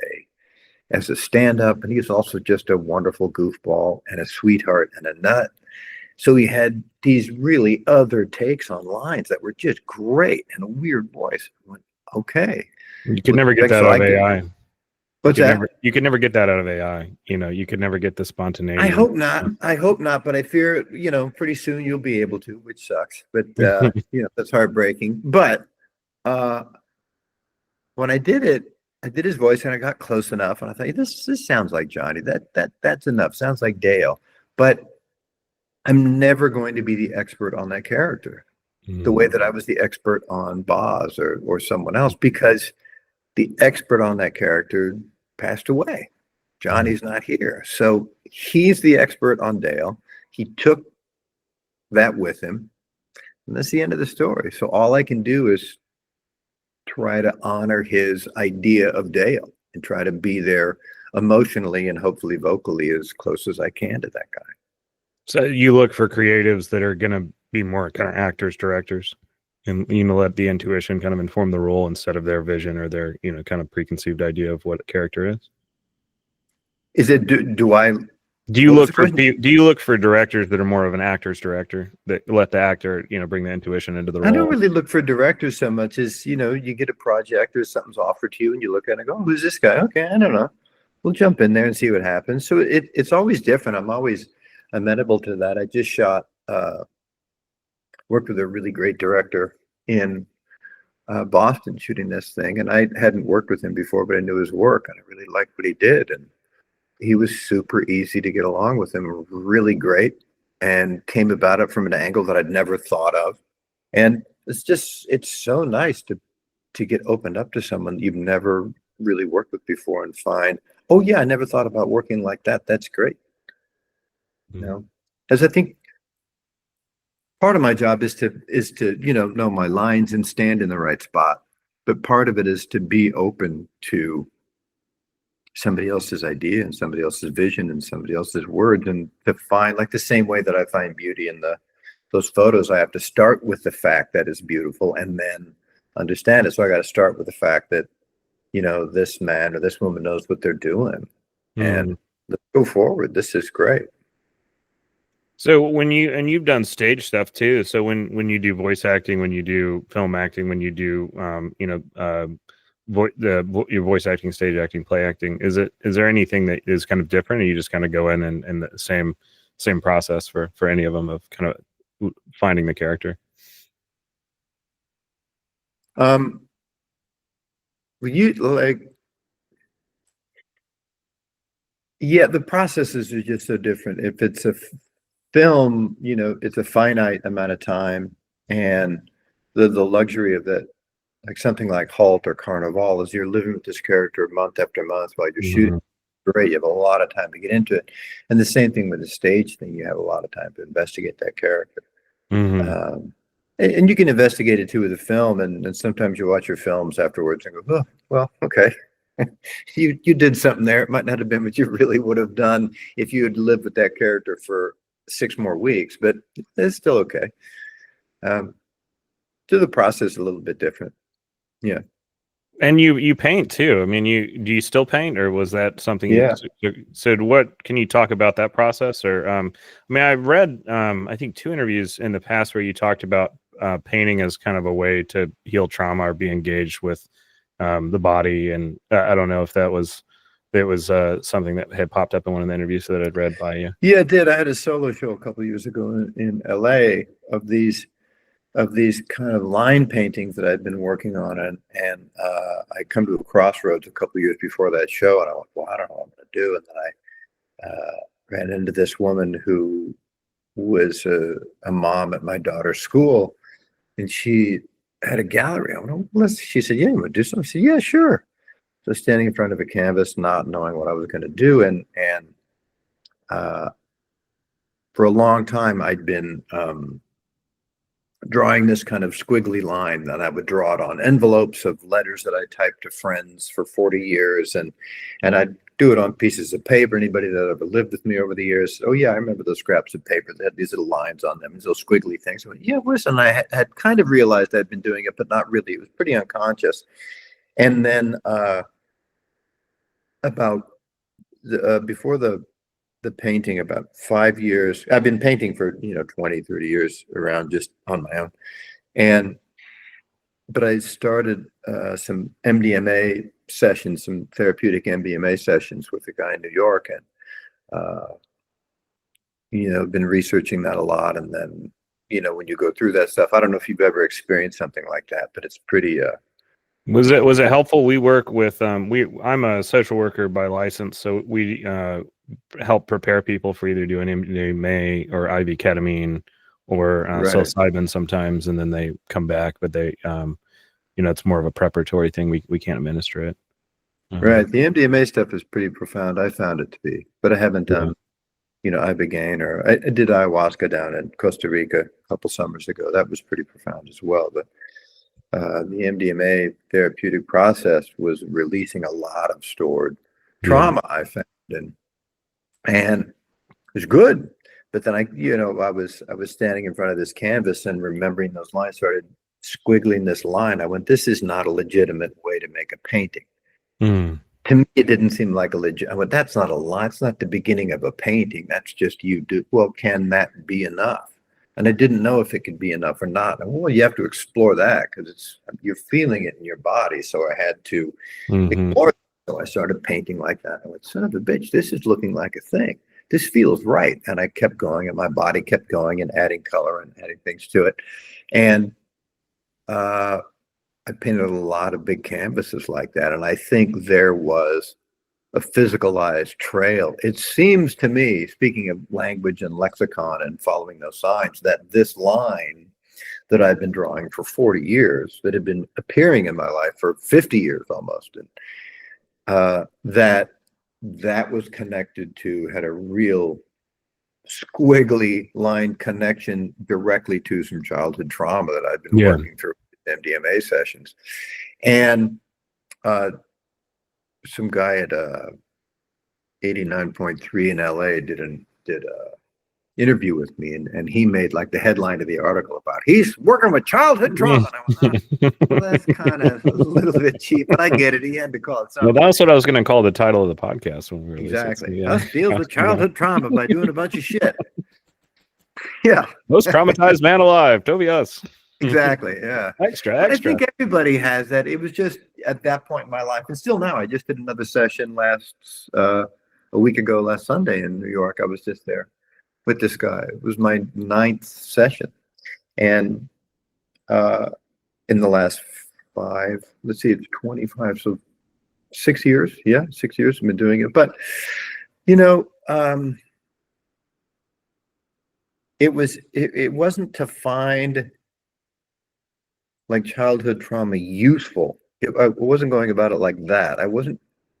a stand-up, and he was also just a wonderful goofball and a sweetheart and a nut. So he had these really other takes on lines that were just great, and a weird voice. I went, okay. You could never get that out of AI. What's that? You could never get that out of AI. You could never get the spontaneity. I hope not, but I fear, pretty soon you'll be able to, which sucks. But, that's heartbreaking. But when I did it, I did his voice, and I got close enough, and I thought, this sounds like Johnny. That's enough. Sounds like Dale. But I'm never going to be the expert on that character the way that I was the expert on Boz or someone else, because the expert on that character passed away. Johnny's not here. So he's the expert on Dale. He took that with him, and that's the end of the story. So all I can do is try to honor his idea of Dale and try to be there emotionally and hopefully vocally as close as I can to that guy. So you look for creatives that are going to be more kind of actors, directors, and let the intuition kind of inform the role instead of their vision or their kind of preconceived idea of what a character is. Is it do I? Do you look for directors that are more of an actor's director that let the actor bring the intuition into the role? I don't really look for directors so much as you get a project or something's offered to you and you look at it and go, oh, who's this guy? Okay, I don't know. We'll jump in there and see what happens. So it's always different. I'm always amenable to that. I just worked with a really great director in Boston shooting this thing, and I hadn't worked with him before, but I knew his work and I really liked what he did. And he was super easy to get along with him, really great, and came about it from an angle that I'd never thought of. And it's so nice to get opened up to someone you've never really worked with before and find, oh yeah, I never thought about working like that. That's great. As I think part of my job is to know my lines and stand in the right spot. But part of it is to be open to somebody else's idea and somebody else's vision and somebody else's words, and to find, like the same way that I find beauty in those photos, I have to start with the fact that it's beautiful and then understand it. So I got to start with the fact that this man or this woman knows what they're doing, and let's go forward. This is great. So you've done stage stuff too. So when you do voice acting, when you do film acting, when you do your voice acting, stage acting, play acting, is there anything that is kind of different, or you just kind of go in and the same process for any of them of kind of finding the character? The processes are just so different. If it's a film, it's a finite amount of time, and the luxury of that, like something like Halt or Carnival, is you're living with this character month after month while you're shooting. Great, you have a lot of time to get into it. And the same thing with the stage thing, you have a lot of time to investigate that character. And you can investigate it too with a film, and sometimes you watch your films afterwards and go, oh, well, okay. you did something there. It might not have been what you really would have done if you had lived with that character for 6 more weeks, but it's still okay. So the process is a little bit different. Yeah. And you paint too. I mean, do you still paint, or was that something? Yeah. So what can you talk about that process? Or I mean, I've read I think 2 interviews in the past where you talked about painting as kind of a way to heal trauma or be engaged with the body, and I don't know if it was something that had popped up in one of the interviews that I'd read by you. Yeah, it did. I had a solo show a couple of years ago in LA of these kind of line paintings that I'd been working on, and I come to a crossroads a couple of years before that show, and I went, well, I don't know what I'm going to do. And then I ran into this woman who was a mom at my daughter's school, and she had a gallery. I went, well, she said, yeah, you want to do something? I said, yeah, sure. So standing in front of a canvas, not knowing what I was going to do, and for a long time I'd been drawing this kind of squiggly line, that I would draw it on envelopes of letters that I typed to friends for 40 years, and I'd do it on pieces of paper. Anybody that ever lived with me over the years, oh yeah, I remember those scraps of paper that had these little lines on them, these little squiggly things. I went, yeah, listen, I had kind of realized I'd been doing it, but not really. It was pretty unconscious. And then about before the painting, about 5 years, I've been painting for 20, 30 years around just on my own, but I started some MDMA sessions, some therapeutic MDMA sessions with a guy in New York, and been researching that a lot. And then when you go through that stuff, I don't know if you've ever experienced something like that, but it's pretty was it helpful? We work with I'm a social worker by license, so we help prepare people for either doing MDMA or IV ketamine or psilocybin sometimes, and then they come back, but they it's more of a preparatory thing. We can't administer it. Right. The MDMA stuff is pretty profound. I found it to be, but I haven't done ibogaine, or I did ayahuasca down in Costa Rica a couple summers ago. That was pretty profound as well. But the MDMA therapeutic process was releasing a lot of stored trauma, I found, and it was good. but then I was standing in front of this canvas and remembering those lines, started squiggling this line. I went, this is not a legitimate way to make a painting. Mm. To me, it didn't seem like a legit. I went, that's not a line. It's not the beginning of a painting. That's just you do. Well, can that be enough? And I didn't know if it could be enough or not. And well, you have to explore that because you're feeling it in your body. So I had to explore it. So I started painting like that. I went, son of a bitch, this is looking like a thing. This feels right. And I kept going, and my body kept going and adding color and adding things to it. And I painted a lot of big canvases like that. And I think there was a physicalized trail. It seems to me, speaking of language and lexicon and following those signs, that this line that I've been drawing for 40 years, that had been appearing in my life for 50 years almost, and that was connected to, had a real squiggly line connection directly to some childhood trauma that I've been working through MDMA sessions. And some guy at 89.3 in LA did a interview with me, and he made like the headline of the article about he's working with childhood trauma. And I went, well, that's kind of a little bit cheap, but I get it. He had to call it something. Well, that's what I was going to call the title of the podcast when we were exactly. Us deals with childhood trauma by doing a bunch of shit. Yeah. Most traumatized man alive, Toby Huss. Exactly. Yeah. Extra. I think everybody has that. It was just at that point in my life, and still now. I just did another session a week ago, last Sunday in New York. I was just there with this guy. It was my 9th session, and in the last 5, let's see, it's 25, so 6 years. Yeah, 6 years I've been doing it. But it wasn't to find like childhood trauma useful. I wasn't going about it like that. I wasn't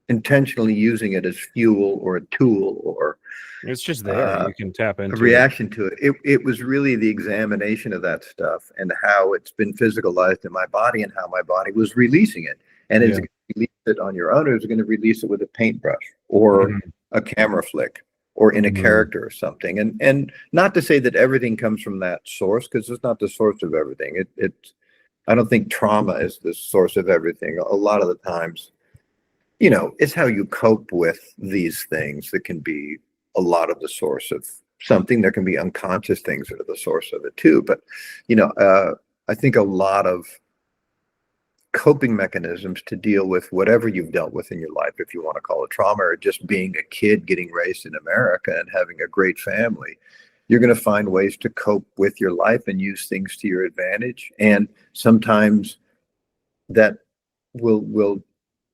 intentionally using it as fuel or a tool or it's just there. You can tap into a reaction to it. It was really the examination of that stuff and how it's been physicalized in my body and how my body was releasing it. And it's going to release it on your own, or it's going to release it with a paintbrush or a camera flick or in a character or something. And not to say that everything comes from that source, because it's not the source of everything. I don't think trauma is the source of everything. A lot of the times, it's how you cope with these things that can be a lot of the source of something. There can be unconscious things that are the source of it too. But, I think a lot of coping mechanisms to deal with whatever you've dealt with in your life, if you want to call it trauma, or just being a kid getting raised in America and having a great family, you're going to find ways to cope with your life and use things to your advantage. And sometimes that will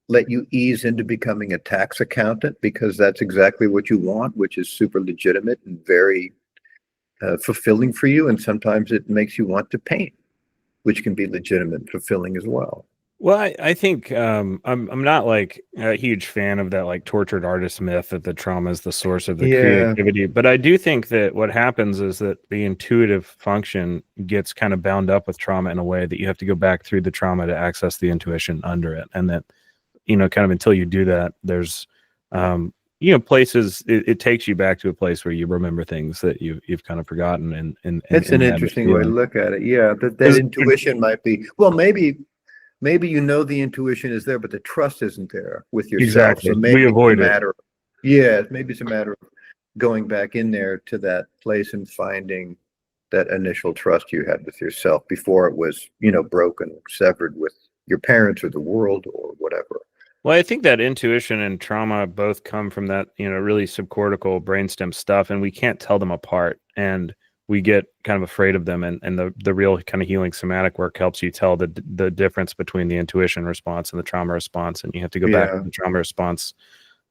let you ease into becoming a tax accountant, because that's exactly what you want, which is super legitimate and very fulfilling for you. And sometimes it makes you want to paint, which can be legitimate and fulfilling as well. Well, I think I'm not like a huge fan of that like tortured artist myth that the trauma is the source of the creativity, but I do think that what happens is that the intuitive function gets kind of bound up with trauma in a way that you have to go back through the trauma to access the intuition under it, and that kind of until you do that, there's places it takes you back to a place where you remember things that you've kind of forgotten, and that's an interesting way to look at it. Yeah, that intuition might be, well, maybe the intuition is there, but the trust isn't there with yourself. Exactly. So maybe we avoid it. Maybe it's a matter of going back in there to that place and finding that initial trust you had with yourself before it was, broken, severed with your parents or the world or whatever. Well, I think that intuition and trauma both come from that, really subcortical brainstem stuff, and we can't tell them apart. And we get kind of afraid of them, and the real kind of healing somatic work helps you tell the difference between the intuition response and the trauma response, and you have to go back to the trauma response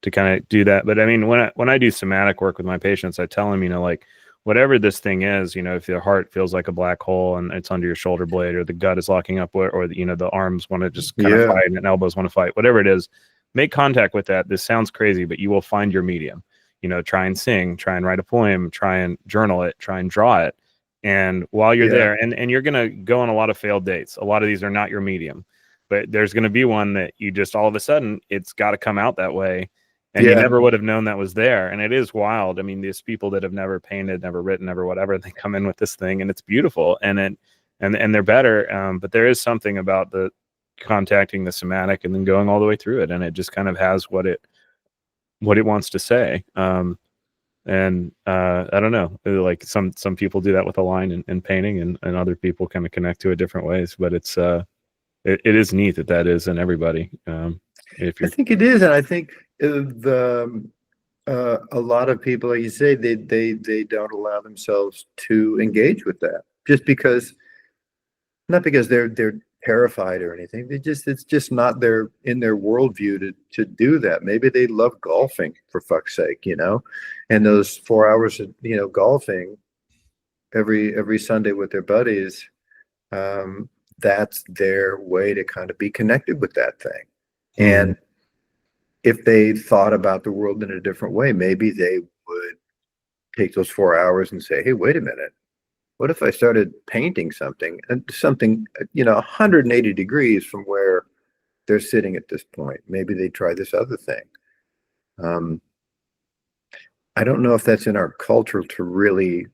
to kind of do that. But I mean, when I do somatic work with my patients, I tell them, like, whatever this thing is, if your heart feels like a black hole and it's under your shoulder blade, or the gut is locking up, or the arms want to just kind of fight and elbows want to fight, whatever it is, make contact with that. This sounds crazy, but you will find your medium. Try and sing, try and write a poem, try and journal it, try and draw it. And while you're there, and you're going to go on a lot of failed dates. A lot of these are not your medium, but there's going to be one that you just all of a sudden, it's got to come out that way. and you never would have known that was there. And it is wild. I mean, these people that have never painted, never written, never whatever, they come in with this thing, and it's beautiful, and they're better. But there is something about the contacting the somatic and then going all the way through it, and it just kind of has what it wants to say. And I don't know, like some people do that with a line and painting, and other people kind of connect to it different ways. But it's it is neat that is in everybody. If you're, I think it is, and I think a lot of people, like you say, they don't allow themselves to engage with that, just because, not because they're terrified or anything. It's just not in their worldview to do that. Maybe they love golfing, for fuck's sake, and those 4 hours of golfing every Sunday with their buddies. That's their way to kind of be connected with that thing. And if they thought about the world in a different way, maybe they would take those 4 hours and say, hey, wait a minute. What if I started painting something 180 degrees from where they're sitting at this point? Maybe they try this other thing. I don't know if that's in our culture to really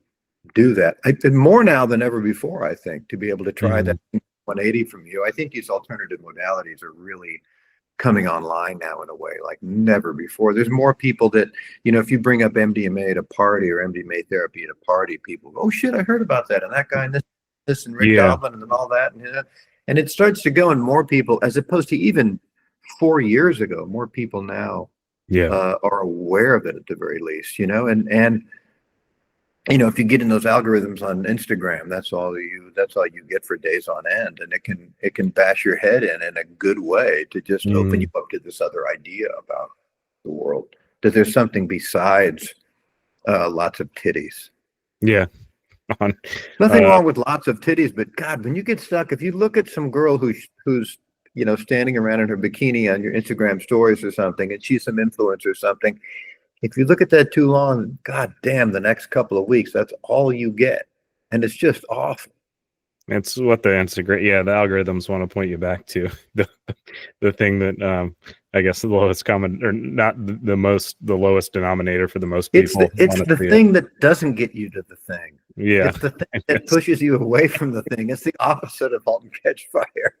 do that. More now than ever before, I think, to be able to try that 180 from you. I think these alternative modalities are really coming online now in a way like never before. There's more people that, if you bring up MDMA at a party or MDMA therapy at a party, people go, oh shit, I heard about that, and that guy and this and Rick Doblin and all that, and it starts to go, and more people, as opposed to even 4 years ago, more people now are aware of it at the very least, and if you get in those algorithms on Instagram, that's all you get for days on end, and it can bash your head in a good way to just open you up to this other idea about the world, that there's something besides lots of titties. Yeah. Nothing wrong with lots of titties, but God, when you get stuck, if you look at some girl who's standing around in her bikini on your Instagram stories or something, and she's some influencer or something, if you look at that too long, God damn, the next couple of weeks, that's all you get. And it's just awful. It's what the Instagram, the algorithms want to point you back to the thing that I guess the lowest common, or not the lowest denominator for the most people. It's the thing that doesn't get you to the thing. Yeah. It's the thing that pushes you away from the thing. It's the opposite of Halt and Catch Fire.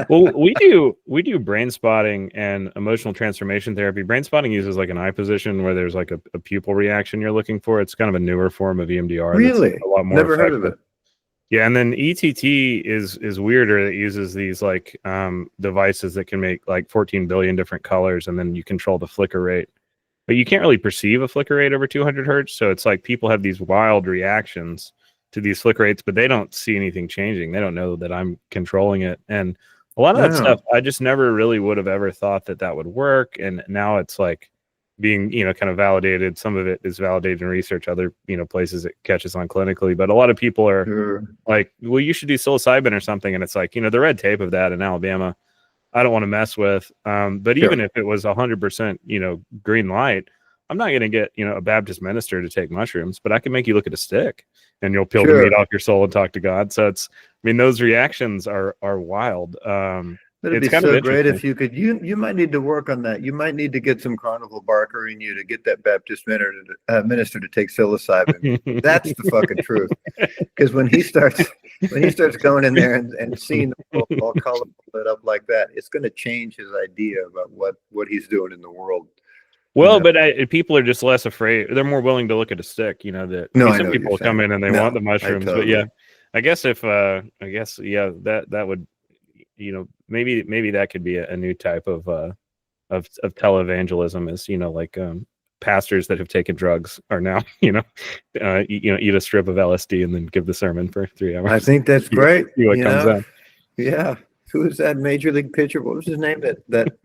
Well, we do brain spotting and emotional transformation therapy. Brain spotting uses like an eye position where there's like a pupil reaction you're looking for. It's kind of a newer form of EMDR. Really? A lot more Never effective. heard of it. Yeah, and then ETT is weirder. It uses these like devices that can make like 14 billion different colors, and then you control the flicker rate. But you can't really perceive a flicker rate over 200 hertz. So it's like people have these wild reactions to these flicker rates, but they don't see anything changing. They don't know that I'm controlling it. And a lot of that stuff, I just never really would have ever thought that would work. And now it's like being, kind of validated. Some of it is validated in research, other, places it catches on clinically. But a lot of people are like, well, you should do psilocybin or something. And it's like, the red tape of that in Alabama, I don't want to mess with. But even if it was 100%, green light, I'm not going to get, a Baptist minister to take mushrooms, but I can make you look at a stick and you'll peel the meat off your soul and talk to God. So those reactions are wild. It'd be so great if you could. You might need to work on that. You might need to get some carnival barker in you to get that Baptist minister to take psilocybin. That's the fucking truth. Because when he starts going in there and seeing the world all colorful lit up like that, it's going to change his idea about what he's doing in the world. Well, but people are just less afraid. They're more willing to look at a stick. That some people come in and they want the mushrooms. But I guess that would, maybe that could be a new type of televangelism, is like pastors that have taken drugs are now eat a strip of LSD and then give the sermon for 3 hours. I think that's great. See what comes out. Yeah. Who was that major league pitcher? What was his name? That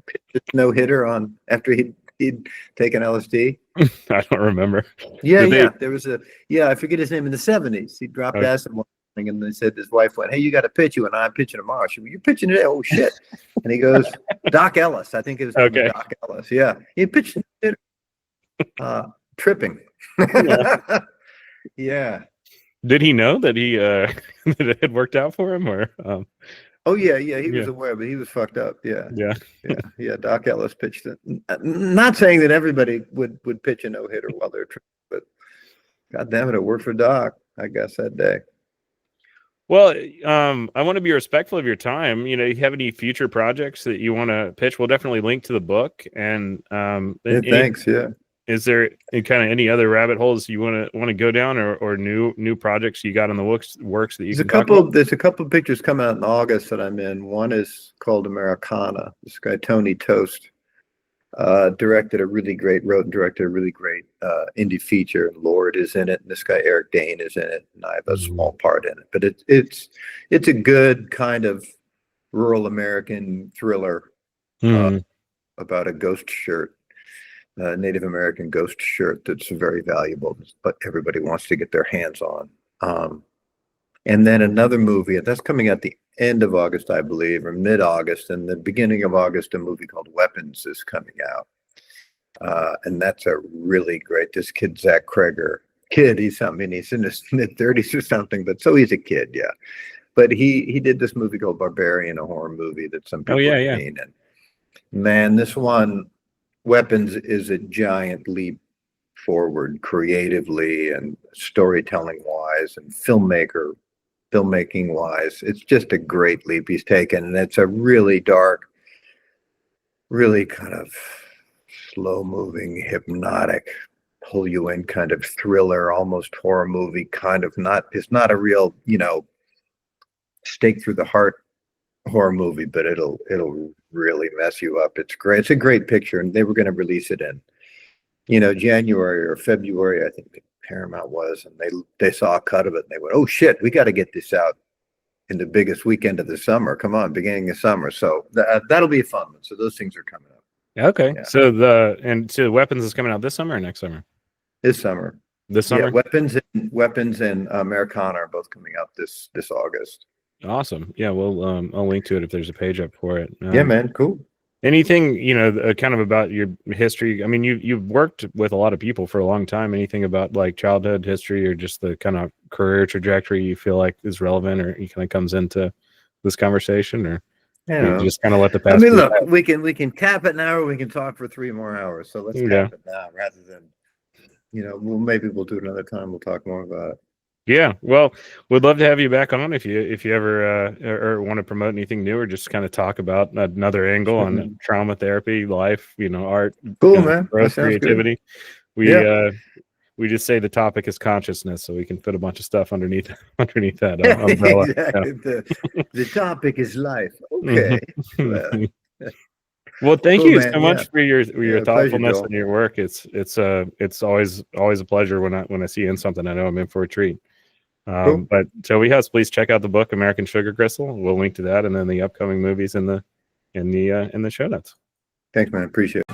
no hitter on after he'd taken LSD. I don't remember. There was I forget his name, in the 70s. He dropped acid one morning, and they said his wife went, "Hey, you got to pitch you, and I'm pitching tomorrow." She went, "You're pitching today? Oh shit!" And he goes, "Doc Ellis, I think it was Doc Ellis." Yeah, he pitched tripping. Yeah. Did he know that he that it had worked out for him, or? Oh yeah, yeah, he was Yeah. aware, but he was fucked up. Yeah, Yeah. yeah. Doc Ellis pitched it. Not saying that everybody would pitch a no hitter while they're training, but God damn it, it worked for Doc, I guess, that day. Well, I want to be respectful of your time. You know, you have any future projects that you want to pitch? We'll definitely link to the book. And Thanks. Yeah. is there kind of any other rabbit holes you want to go down, or new projects you got in the works that you There's a can talk couple. about? There's a couple of pictures coming out in August that I'm in. One is called Americana. This guy Tony Toast wrote and directed a really great indie feature. Lord is in it, and this guy Eric Dane is in it, and I have a small part in it. But it's a good kind of rural American thriller about a ghost shirt, a Native American ghost shirt that's very valuable, but everybody wants to get their hands on. And then another movie that's coming at the end of August, I believe, or mid-August, and the beginning of August, a movie called Weapons is coming out. And that's a really great, this kid, Zach Kreger, he's in his mid-30s or something, but so he's a kid, yeah. But he did this movie called Barbarian, a horror movie that some people have seen. And man, this one, Weapons, is a giant leap forward creatively and storytelling wise and filmmaking wise. It's just a great leap he's taken, and it's a really dark, really kind of slow moving, hypnotic, pull you in kind of thriller, almost horror movie kind of. It's not a real, stake through the heart horror movie, but it'll really mess you up. It's great. It's a great picture, and they were going to release it in January or February, I think Paramount was, and they saw a cut of it and they went, oh shit, we got to get this out in the biggest weekend of the summer. Come on, beginning of summer. So that'll be a fun one. So those things are coming up. Okay. Yeah. So Weapons is coming out this summer or next summer? This summer. This summer? Yeah, Weapons and Americana are both coming out this August. Awesome. Yeah, well, I'll link to it if there's a page up for it. Yeah, man, cool. Anything, kind of about your history? I mean, you've worked with a lot of people for a long time. Anything about like childhood history or just the kind of career trajectory you feel like is relevant or he kind of comes into this conversation, or you just kind of let the past? I mean, look, we can cap it now, or we can talk for 3 more hours. So let's cap it now rather than, maybe we'll do it another time. We'll talk more about it. Yeah, well, we'd love to have you back on if you ever or want to promote anything new or just kind of talk about another angle on trauma therapy, life, art, cool, man, growth, creativity. We just say the topic is consciousness, so we can fit a bunch of stuff underneath that umbrella. Exactly. The topic is life. Okay. Well, thank you so much for your thoughtfulness pleasure, and your work. It's always a pleasure when I see you in something. I know I'm in for a treat. Cool. But Toby Huss, please check out the book American Sugargristle. We'll link to that and then the upcoming movies in the show notes. Thanks, man. Appreciate it.